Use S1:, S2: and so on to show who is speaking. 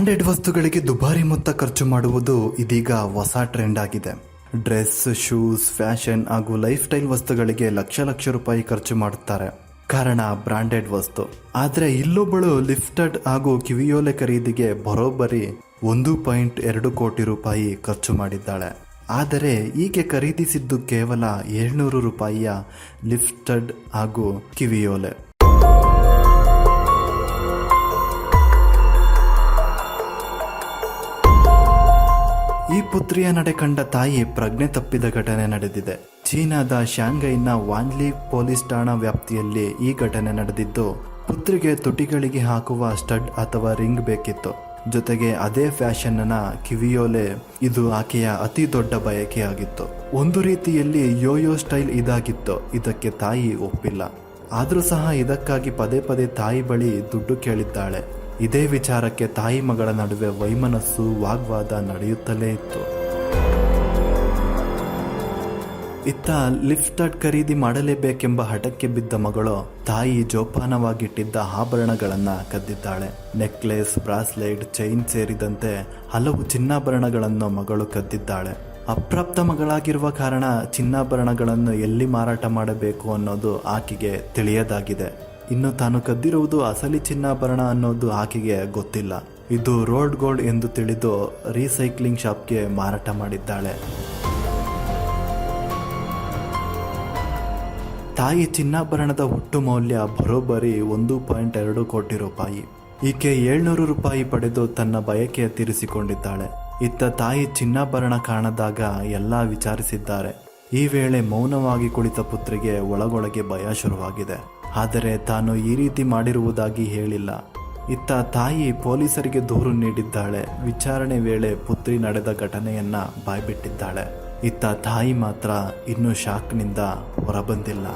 S1: Branded ವಸ್ತುಗಳಿಗೆ ದುಬಾರಿ ಮೊತ್ತ ಖರ್ಚು ಮಾಡುವುದು ಇದೀಗ ಹೊಸ ಟ್ರೆಂಡ್ ಆಗಿದೆ. ಡ್ರೆಸ್, ಶೂಸ್, ಫ್ಯಾಷನ್ ಹಾಗೂ ಲೈಫ್ ಸ್ಟೈಲ್ ವಸ್ತುಗಳಿಗೆ ಲಕ್ಷ ಲಕ್ಷ ರೂಪಾಯಿ ಖರ್ಚು ಮಾಡುತ್ತಾರೆ. ಕಾರಣ ಬ್ರಾಂಡೆಡ್ ವಸ್ತು. ಆದರೆ ಇಲ್ಲೊಬ್ಬಳು ಲಿಫ್ಟೆಡ್ ಹಾಗೂ ಕಿವಿಯೋಲೆ ಖರೀದಿಗೆ ಬರೋಬ್ಬರಿ 1.2 ಕೋಟಿ ರೂಪಾಯಿ ಖರ್ಚು ಮಾಡಿದ್ದಾಳೆ. ಆದರೆ ಈಕೆ ಖರೀದಿಸಿದ್ದು ಕೇವಲ 700 ರೂಪಾಯಿಯ ಲಿಫ್ಟೆಡ್ ಹಾಗೂ ಕಿವಿಯೋಲೆ. ಈ ಪುತ್ರಿಯ ನಡೆ ಕಂಡ ತಾಯಿ ಪ್ರಜ್ಞೆ ತಪ್ಪಿದ ಘಟನೆ ನಡೆದಿದೆ. ಚೀನಾದ ಶಾಂಘೈನ ವಾನ್ಲಿ ಪೊಲೀಸ್ ಠಾಣಾ ವ್ಯಾಪ್ತಿಯಲ್ಲಿ ಈ ಘಟನೆ ನಡೆದಿದ್ದು, ಪುತ್ರಿಗೆ ತುಟಿಗಳಿಗೆ ಹಾಕುವ ಸ್ಟಡ್ ಅಥವಾ ರಿಂಗ್ ಬೇಕಿತ್ತು. ಜೊತೆಗೆ ಅದೇ ಫ್ಯಾಷನ್ನ ಕಿವಿಯೋಲೆ. ಇದು ಆಕೆಯ ಅತಿ ದೊಡ್ಡ ಬಯಕೆಯಾಗಿತ್ತು. ಒಂದು ರೀತಿಯಲ್ಲಿ ಯೋಯೋ ಸ್ಟೈಲ್ ಇದಾಗಿತ್ತು. ಇದಕ್ಕೆ ತಾಯಿ ಒಪ್ಪಿಲ್ಲ. ಆದರೂ ಸಹ ಇದಕ್ಕಾಗಿ ಪದೇ ಪದೇ ತಾಯಿ ಬಳಿ ದುಡ್ಡು ಕೇಳಿದ್ದಾಳೆ. ಇದೇ ವಿಚಾರಕ್ಕೆ ತಾಯಿ ಮಗಳ ನಡುವೆ ವೈಮನಸ್ಸು, ವಾಗ್ವಾದ ನಡೆಯುತ್ತಲೇ ಇತ್ತು. ಇತ್ತ ಲಿಫ್ಟೆಡ್ ಖರೀದಿ ಮಾಡಲೇಬೇಕೆಂಬ ಹಠಕ್ಕೆ ಬಿದ್ದ ಮಗಳು ತಾಯಿ ಜೋಪಾನವಾಗಿಟ್ಟಿದ್ದ ಆಭರಣಗಳನ್ನು ಕದ್ದಿದ್ದಾಳೆ. ನೆಕ್ಲೆಸ್, ಬ್ರಾಸ್ಲೆಟ್, ಚೈನ್ ಸೇರಿದಂತೆ ಹಲವು ಚಿನ್ನಾಭರಣಗಳನ್ನು ಮಗಳು ಕದ್ದಿದ್ದಾಳೆ. ಅಪ್ರಾಪ್ತ ಮಗಳಾಗಿರುವ ಕಾರಣ ಚಿನ್ನಾಭರಣಗಳನ್ನು ಎಲ್ಲಿ ಮಾರಾಟ ಮಾಡಬೇಕು ಅನ್ನೋದು ಆಕೆಗೆ ತಿಳಿಯದಾಗಿದೆ. ಇನ್ನು ತಾನು ಕದ್ದಿರುವುದು ಅಸಲಿ ಚಿನ್ನಾಭರಣ ಅನ್ನೋದು ಆಕೆಗೆ ಗೊತ್ತಿಲ್ಲ. ಇದು ರೋಲ್ಡ್ ಗೋಲ್ಡ್ ಎಂದು ತಿಳಿದು ರೀಸೈಕ್ಲಿಂಗ್ ಶಾಪ್ಗೆ ಮಾರಾಟ ಮಾಡಿದ್ದಾಳೆ. ತಾಯಿ ಚಿನ್ನಾಭರಣದ ಒಟ್ಟು ಮೌಲ್ಯ ಬರೋಬ್ಬರಿ 1.2 ಕೋಟಿ ರೂಪಾಯಿ. ಈಕೆ 700 ರೂಪಾಯಿ ಪಡೆದು ತನ್ನ ಬಯಕೆ ತೀರಿಸಿಕೊಂಡಿದ್ದಾಳೆ. ಇತ್ತ ತಾಯಿ ಚಿನ್ನಾಭರಣ ಕಾಣದಾಗ ಎಲ್ಲ ವಿಚಾರಿಸಿದ್ದಾರೆ. ಈ ವೇಳೆ ಮೌನವಾಗಿ ಕುಳಿತ ಪುತ್ರಿಗೆ ಒಳಗೊಳಗೆ ಭಯ ಶುರುವಾಗಿದೆ. ಆದರೆ ತಾನು ಈ ರೀತಿ ಮಾಡಿರುವುದಾಗಿ ಹೇಳಿಲ್ಲ. ಇತ್ತ ತಾಯಿ ಪೊಲೀಸರಿಗೆ ದೂರು ನೀಡಿದ್ದಾಳೆ. ವಿಚಾರಣೆ ವೇಳೆ ಪುತ್ರಿ ನಡೆದ ಘಟನೆಯನ್ನ ಬಾಯ್ಬಿಟ್ಟಿದ್ದಾಳೆ. ಇತ್ತ ತಾಯಿ ಮಾತ್ರ ಇನ್ನೂ ಶಾಕ್ನಿಂದ ಹೊರಬಂದಿಲ್ಲ.